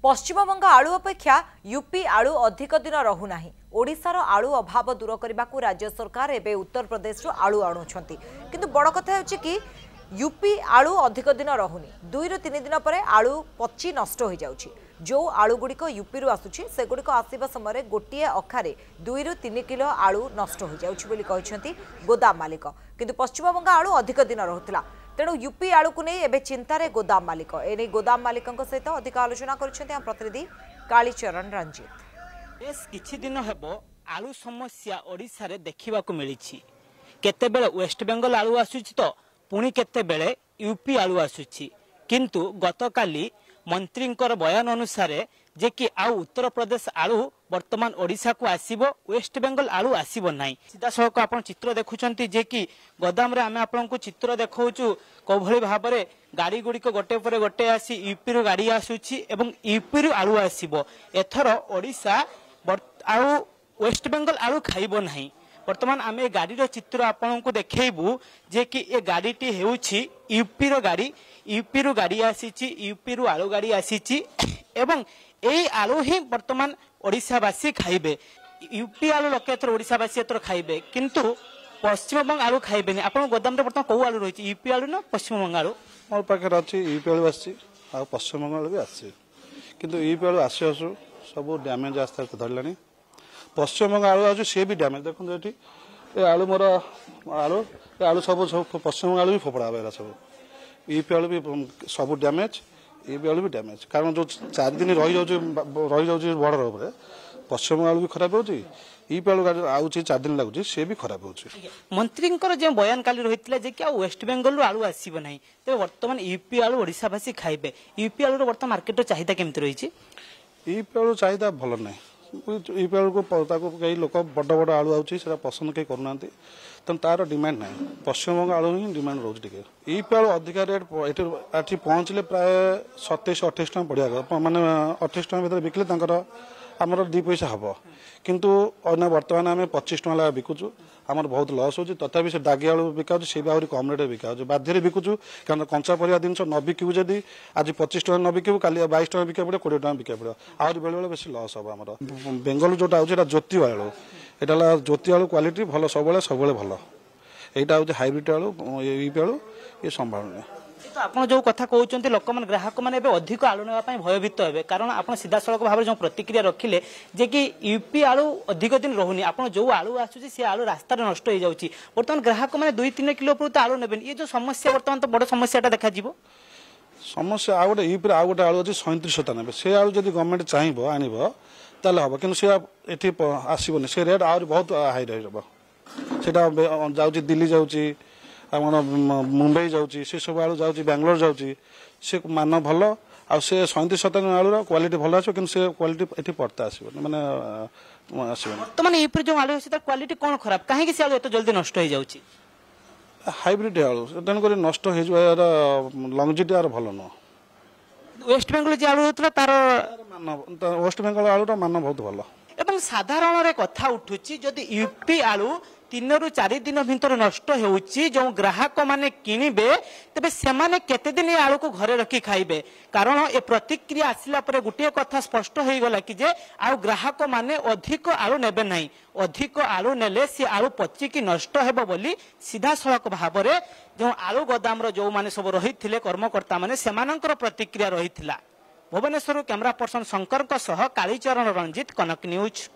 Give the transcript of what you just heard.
पश्चिमबंग आलू अपेक्षा यूपी आलू अधिक दिन रहुना ओडिशार आलू अभाव दूर करने को राज्य सरकार एवं उत्तर प्रदेश आलू आणुंट किंतु बड़ कथा है कि यूपी आलू अधिक दिन रहुनी 2 ରୁ 3 दिन पर आलू पची नष्ट हो जाउछि। जो आलू गुड़िक यूपी रु आसुछि से गुड़िक आसवा समय गोटे अखारे 2 ରୁ 3 किलो आलू नष्ट हो जाउछि बोली कहछन्ती गोदाम मालिक। किंतु पश्चिमबंग आलू अधिक दिन रहुतला तेणु यूपी आलू को नहीं एवं चिंतार गोदाम मालिक एने गोदाम मालिक सहित अधिक आलोचना कर प्रतिनिधि कालीचरण रंजीत। बेस किछि दिन हेबो आलू समस्या ओडिसा रे देखिबा को मिली केतेबेले वेस्ट बेंगल आलू आसुछि तो पुणी केतेबेले यूपी आलू आसुछि किंतु गतकाली मंत्रींकर बयान अनुसार जे कि आउ उत्तर प्रदेश आलू वर्तमान ओडिशा को आसीबो वेस्ट बेंगल आलू आसीबो नाही। सीधा सड़क आपण चित्र देखुचंती जे कि गोदाम रे आमे आपन को चित्र देखौचु कोभଳି भाबरे गाड़ी गुड़िक गोटे पर गोटे आसी यूपी रु गाड़ी आसुछि एवं यूपी रु आलू आसीबो। एथर ओडिशा आउ वेस्ट बेंगल आलू खाइबो नाही। वर्तमान आमे गाड़ी रो चित्र आपन को देखेबू जे कि ए गाड़ी टी हेउछि यूपी रो गाड़ी यूपी रु गाड़ी आसीछि यूपी रु आलू गाड़ी आसीछि एवं एई आलू ही वर्तमान ओडिशावासी खाइबे। यूपी आलू लोके एथर ओडिशावासी एथर खाइबे किंतु पश्चिमबंग आलू खाइबेनी। आपन गोदाम रे वर्तमान को आलू रहिछि यूपी आलू ना पश्चिमबंग आलू? मोर पाखे अच्छी यूपी आलू आसी आ पश्चिमबंग आलू भी आसी किंतु यूपी आलू आसी आसु सब डैमेज आस्ते आस्ते धरलानी। पश्चिमबंग आलू आसु सी भी डैमेज देखो ये आलू मोर आलू आलू सब सब पश्चिमबंग आलू भी फोपड़ा हुआ सब यूपी आलू भी सब डैमेज यूपी आलू भी डैमेज कारण जो 4 दिन रही जाऊँ बॉर्डर उपर पश्चिमबंग आलू भी खराब होची यूपी आलू आउची 4 दिन लगुची से भी खराब होची। मंत्रींकर जे बयान काली रहितला जे कि आ वेस्ट बेंगल रु आलू आसीबो नाही ते वर्तमान यूपी आलू ओडिशावासी खाइबे। यूपी आलू रो वर्तमान मार्केट रो चाहिदा केमति रहिछि? यूपी आलू चाहिदा भल नाही। यूपी आलू को कई लोक बड़ बड़ आलू आउची सेटा पसंद कई करू नांती तेणु तार डिमांड ना पश्चिमबंग आलू ही डिमांड रोज टे यूपी आलू अधिक रेट ये पहुँचले प्राय 27-28 टाँग पड़ा माने 28 टाँग भर बिकले आमर 2 पैसा हम किंतु अन्य बर्तमान आम 25 टाँग लगा बिकुचु आमर बहुत लस हो तथापि से दागी आलू बिका सी भी आहरी कम रेट बिका बाध्य बिकुचु कारण कंचा परिया जिन न बिकू जदि आज 25 टाँग न बिकू काली 22 टाँग बिका पड़े 20 टाँग बिका पड़े आहरी बेले बेले बेस लस हम आमर बेंगल जोटा आउे ज्योति आलू यहाँ ज्योति आलू क्वालिटी भल सब भल यहाँ हूँ हाइब्रिड आलू यूपी आलू ये संभालने। तो आप जो कथा कहते लोक मैंने ग्राहक मैंने अधिक आलू नापी भयभीत हे कारण आप सीधा सड़क भाव में जो प्रतिक्रिया रखिले जे कि यूपी आलू अधिक दिन रहुनी आप जो आलू आसूसी से आलू रास्तार नष्ट हो जाऊँगी बर्तमान ग्राहक मैंने 2-3 किलो पर तो आलू ने ये जो समस्या बर्तमान तो बड़ समस्या देखा समस्या आ गए यूपी आ गए आलू अच्छी 37-97 से आलू जब गवर्नमेंट चाहिए आनब ताल हम कि ये आसबनी से रेट आहरी बहुत हाई रहा जाऊँगी दिल्ली जाऊँगी मुंबई जाऊँगी से सब आलू जाऊँगी बेंगलोर जाऊँगी से मान भल आ से 37-97 आलूर क्वालिटी भल आस कि क्वालिटी ये पड़ता आसबनी मैंने आसबनी। बर्तमान यूपी जो आलू है क्वालिटी कौन खराब कहीं से आलू एत जल्दी नष्ट हो जाऊँगी? हाइब्रिड आलू तेणुक नष्ट हो लंगजिटी यार भल नुह। वेस्ट बेंगल जो आलू होता तार मान वेस्ट बेंगल आलूर मान बहुत भल एवं साधारण कथा उठुची जदि यूपी आलू 3 ରୁ 4 दिन भितर नष्ट होउची जो ग्राहक माने किनिबे तबे सेमाने केते दिन आलू को घरे रखी खाइबे कारण ए प्रतिक्रिया आसिला परे गुटे कथा स्पष्ट होई गला कि जे आ ग्राहक माने अधिक आलू नेबे नाही अधिक आलू नेले से आलू पची की नष्ट हेबो बोली सीधा सड़क भाव में जो आलू गोदाम रो जो माने सब रहिथिले कर्मकर्ता माने सेमानंकर प्रतिक्रिया रहिथिला। भुवनेश्वर कैमरा पर्सन शंकर सह कालीचरण रंजीत कनक न्यूज।